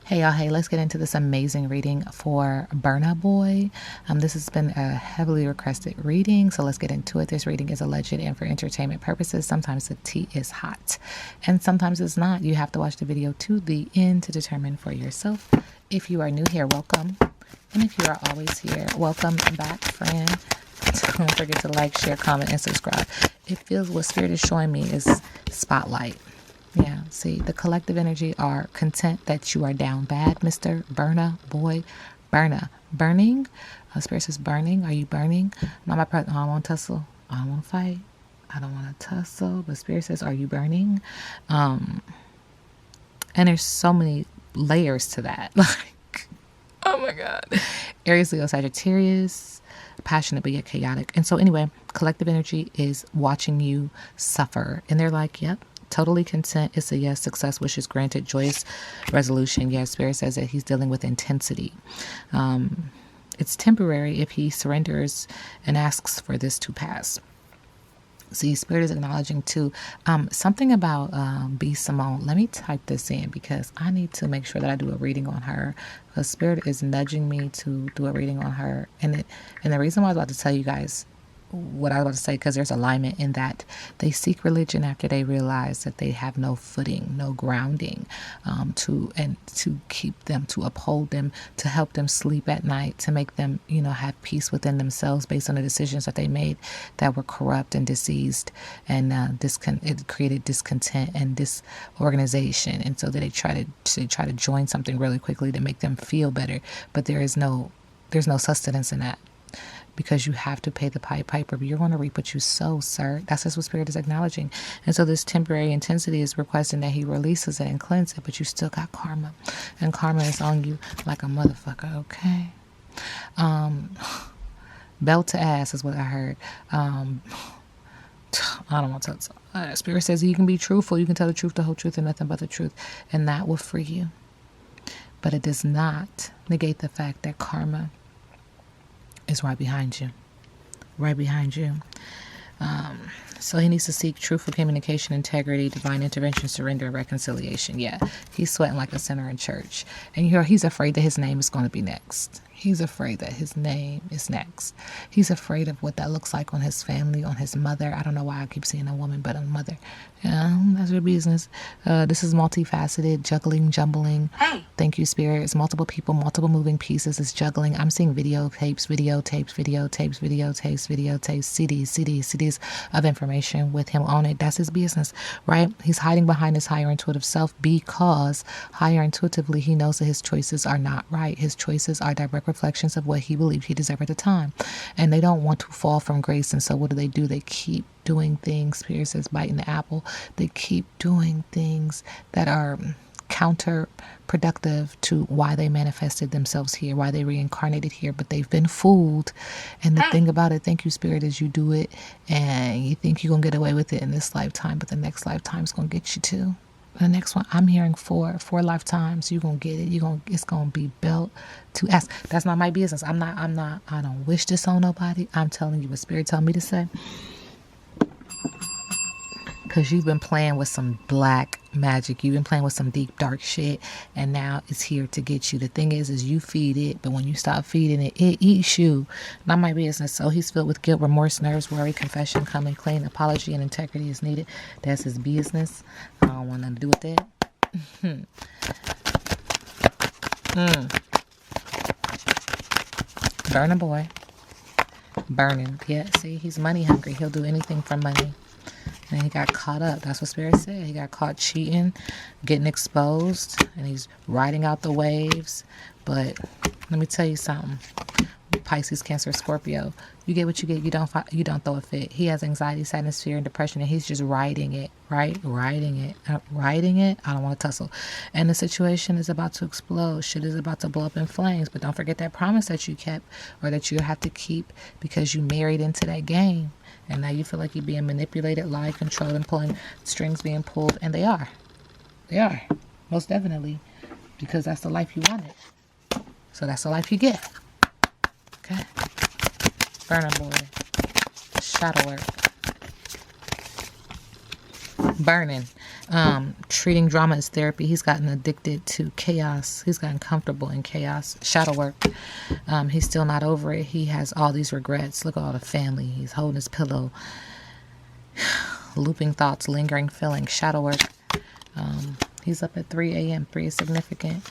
Hey y'all, hey, let's get into this amazing reading for Burna Boy. This has been a heavily requested reading, so let's get into it. This reading is alleged and for entertainment purposes. Sometimes the tea is hot and sometimes it's not. You have to watch the video to the end to determine for yourself. If you are new here, welcome. And if you are always here, welcome back, friend. Don't forget to like, share, comment, and subscribe. It feels what Spirit is showing me is spotlight. Yeah, see, the collective energy are content that you are down bad, Mr. Burna Boy. Burna. Burning? Spirit says burning. Are you burning? Not my part. I don't want to tussle. I don't want to fight. I don't want to tussle. But Spirit says, are you burning? And there's so many layers to that. Like, oh my God. Aries, Leo, Sagittarius. Passionate but yet chaotic. And so anyway, collective energy is watching you suffer. And they're like, yep. Totally content. It's a yes. Success, wishes granted, joyous resolution. Yes, Spirit says that he's dealing with intensity. It's temporary if he surrenders and asks for this to pass. See, Spirit is acknowledging too something about B. Simone. Let me type this in because I need to make sure that I do a reading on her. Because Spirit is nudging me to do a reading on her. And the reason why I was about to tell you guys what I was about to say, because there's alignment in that they seek religion after they realize that they have no footing, no grounding to keep them, to uphold them, to help them sleep at night, to make them, have peace within themselves based on the decisions that they made that were corrupt and diseased, and it created discontent and disorganization. And so that they try to join something really quickly to make them feel better, but there's no sustenance in that. Because you have to pay the piper, but you're going to reap what you sow, sir. That's just what Spirit is acknowledging. And so this temporary intensity is requesting that he releases it and cleanse it, but you still got karma. And karma is on you like a motherfucker, okay? Belt to ass is what I heard. I don't want to tell. Spirit says you can be truthful. You can tell the truth, the whole truth, and nothing but the truth. And that will free you. But it does not negate the fact that karma is right behind you. Right behind you. So he needs to seek truthful communication, integrity, divine intervention, surrender, and reconciliation. Yeah, he's sweating like a sinner in church. And he's afraid that his name is going to be next. He's afraid that his name is next. He's afraid of what that looks like on his family, on his mother. I don't know why I keep saying a woman, but a mother. That's your business. This is multifaceted, juggling, jumbling. Hey. Thank you, Spirit. It's multiple people, multiple moving pieces. It's juggling. I'm seeing videotapes, CDs of information with him on it. That's his business, right? He's hiding behind his higher intuitive self because higher intuitively he knows that his choices are not right. His choices are direct reflections of what he believed he deserved at the time. And they don't want to fall from grace. And so what do? They keep doing things. Spirit says biting the apple. They keep doing things that are counterproductive to why they manifested themselves here, why they reincarnated here, but they've been fooled. And the thing about it, thank you, Spirit, is you do it and you think you're gonna get away with it in this lifetime, but the next lifetime's gonna get you too. The next one, I'm hearing four lifetimes. You're gonna get it. It's gonna be built to ask. That's not my business. I don't wish this on nobody. I'm telling you what Spirit told me to say. Because you've been playing with some black magic. You've been playing with some deep, dark shit. And now it's here to get you. The thing is you feed it. But when you stop feeding it, it eats you. Not my business. So he's filled with guilt, remorse, nerves, worry, confession, coming clean, apology, and integrity is needed. That's his business. I don't want nothing to do with that. Burna Boy. Burning. Yeah, see, he's money hungry. He'll do anything for money. And he got caught up. That's what Spirit said. He got caught cheating, getting exposed, and he's riding out the waves. But let me tell you something. Pisces, Cancer, Scorpio. You get what you get. You don't throw a fit. He has anxiety, sadness, fear, and depression, and he's just riding it, right? Riding it. I don't want to tussle. And the situation is about to explode. Shit is about to blow up in flames. But don't forget that promise that you kept, or that you have to keep, because you married into that game. And now you feel like you're being manipulated, lied, controlled, and pulling strings being pulled. And they are. They are. Most definitely. Because that's the life you wanted. So that's the life you get. Okay. Burna Boy. Shadow work. Burning. Treating drama as therapy. He's gotten addicted to chaos. He's gotten comfortable in chaos. Shadow work. He's still not over it. He has all these regrets. Look at all the family. He's holding his pillow. Looping thoughts, lingering feelings. Shadow work. He's up at 3 a.m. 3 is significant.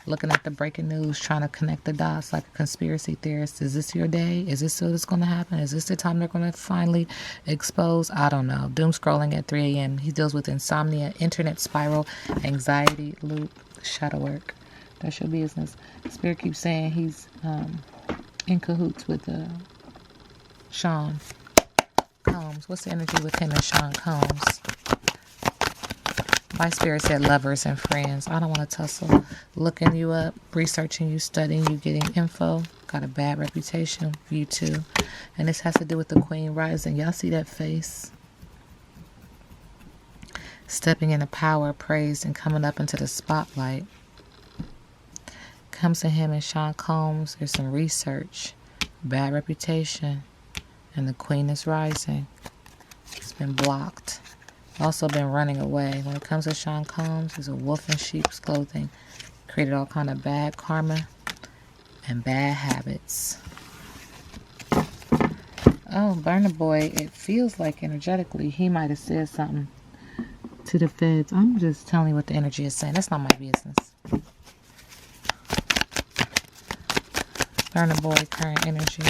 Looking at the breaking news, trying to connect the dots like a conspiracy theorist. Is this your day? Is this what's going to happen? Is this the time they're going to finally expose? I don't know. Doom scrolling at 3 a.m. He deals with insomnia, internet spiral, anxiety loop, shadow work. That's your business. Spirit keeps saying he's in cahoots with Sean Combs. What's the energy with him and Sean Combs? My spirit said lovers and friends. I don't want to tussle. Looking you up, researching you, studying you, getting info. Got a bad reputation. You too. And this has to do with the Queen rising. Y'all see that face? Stepping into power, praised, and coming up into the spotlight. Comes to him and Sean Combs. There's some research. Bad reputation. And the Queen is rising. It's been blocked. Also been running away. When it comes to Sean Combs, he's a wolf in sheep's clothing. Created all kind of bad karma and bad habits. Oh, Burna Boy, it feels like energetically he might have said something to the feds. I'm just telling you what the energy is saying. That's not my business. Burna Boy, current energy.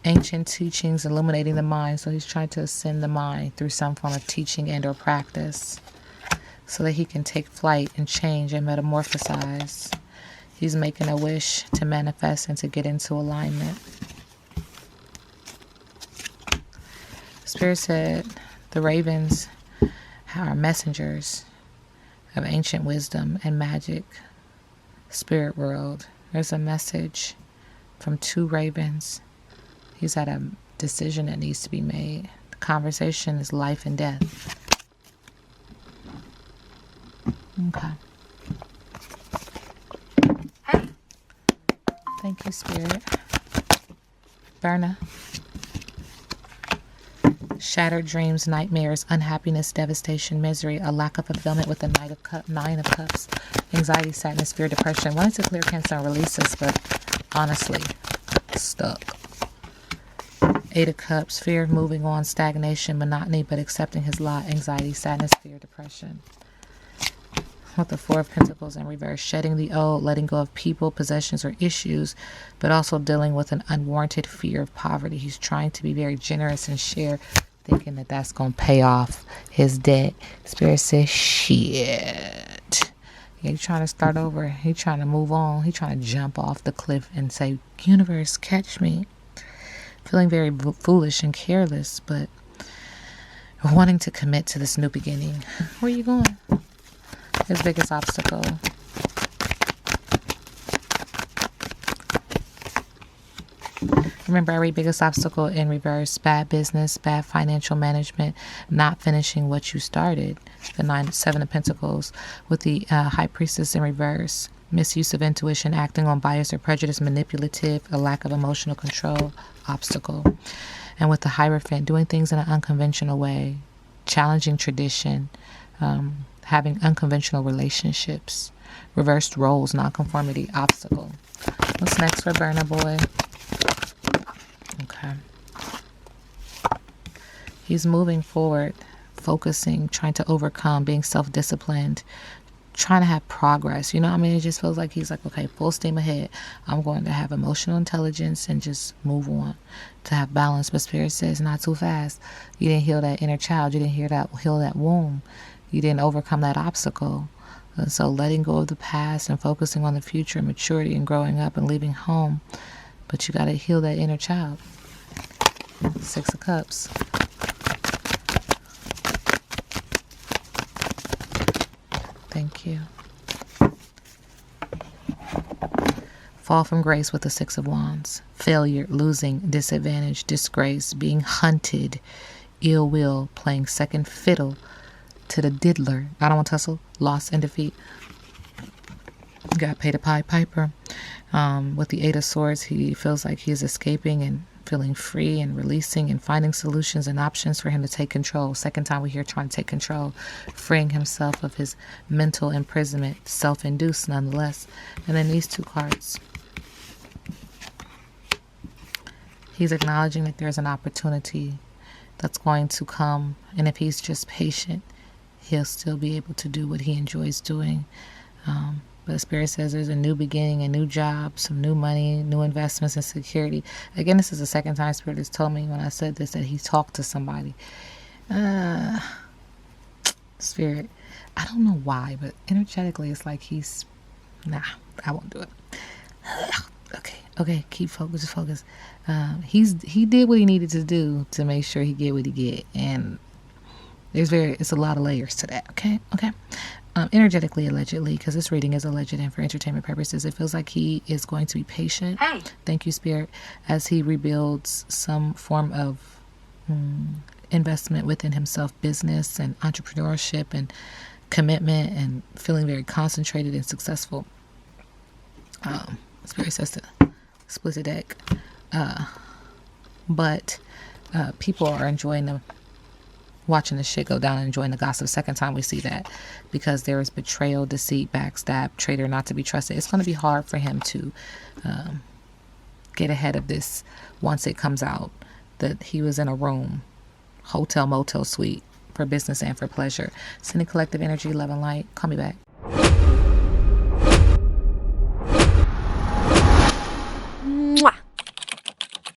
Ancient teachings illuminating the mind. So he's trying to ascend the mind through some form of teaching and or practice so that he can take flight and change and metamorphosize. He's making a wish to manifest and to get into alignment. Spirit said the ravens are messengers of ancient wisdom and magic. Spirit world. There's a message from 2 ravens. He's at a decision that needs to be made. The conversation is life and death. Okay. Thank you, Spirit. Burna. Shattered dreams, nightmares, unhappiness, devastation, misery, a lack of fulfillment with the Nine of Cups, anxiety, sadness, fear, depression. Wanted to clear, cancel, and release this, but honestly, stuck. 8 of Cups, fear of moving on, stagnation, monotony, but accepting his lot, anxiety, sadness, fear, depression. With the 4 of Pentacles in reverse, shedding the old, letting go of people, possessions, or issues, but also dealing with an unwarranted fear of poverty. He's trying to be very generous and share, thinking that that's going to pay off his debt. Spirit says, shit. He's trying to start over. He's trying to move on. He's trying to jump off the cliff and say, universe, catch me. Feeling very foolish and careless, but wanting to commit to this new beginning. Where are you going? His biggest obstacle. Remember, every biggest obstacle in reverse: bad business, bad financial management, not finishing what you started. The 7 of Pentacles with the High Priestess in reverse. Misuse of intuition, acting on bias or prejudice, manipulative, a lack of emotional control, obstacle. And with the Hierophant, doing things in an unconventional way, challenging tradition, having unconventional relationships, reversed roles, nonconformity, obstacle. What's next for Burna Boy? Okay. He's moving forward, focusing, trying to overcome, being self-disciplined, trying to have progress. You know what I mean? It just feels like he's like, okay, full steam ahead. I'm going to have emotional intelligence and just move on, to have balance. But Spirit says not too fast. You didn't heal that inner child. You didn't heal that womb. You didn't overcome that obstacle. And so letting go of the past and focusing on the future, maturity and growing up and leaving home. But you got to heal that inner child. 6 of Cups. Thank you. Fall from grace with the 6 of Wands. Failure, losing, disadvantage, disgrace, being hunted, ill will, playing second fiddle to the diddler. I don't want to tussle. Loss and defeat. Got paid a Pied Piper. With the 8 of Swords, he feels like he's escaping and feeling free and releasing and finding solutions and options for him to take control. Second time we hear trying to take control, freeing himself of his mental imprisonment, self-induced nonetheless. And then these two cards. He's acknowledging that there's an opportunity that's going to come. And if he's just patient, he'll still be able to do what he enjoys doing. But Spirit says there's a new beginning, a new job, some new money, new investments and security. Again, this is the second time Spirit has told me when I said this that he talked to somebody. Spirit, I don't know why, but energetically it's like he's, nah, I won't do it. Okay, keep focused. He did what he needed to do to make sure he get what he get, and it's a lot of layers to that. Okay. Energetically, allegedly, because this reading is alleged and for entertainment purposes, it feels like he is going to be patient. Hey. Thank you, Spirit, as he rebuilds some form of investment within himself, business and entrepreneurship and commitment, and feeling very concentrated and successful. Spirit says to split the deck, but people are enjoying watching the shit go down and enjoying the gossip. Second time we see that, because there is betrayal, deceit, backstab, traitor, not to be trusted. It's going to be hard for him to get ahead of this once it comes out that he was in a room, hotel, motel, suite, for business and for pleasure. Sending collective energy, love and light. Call me back.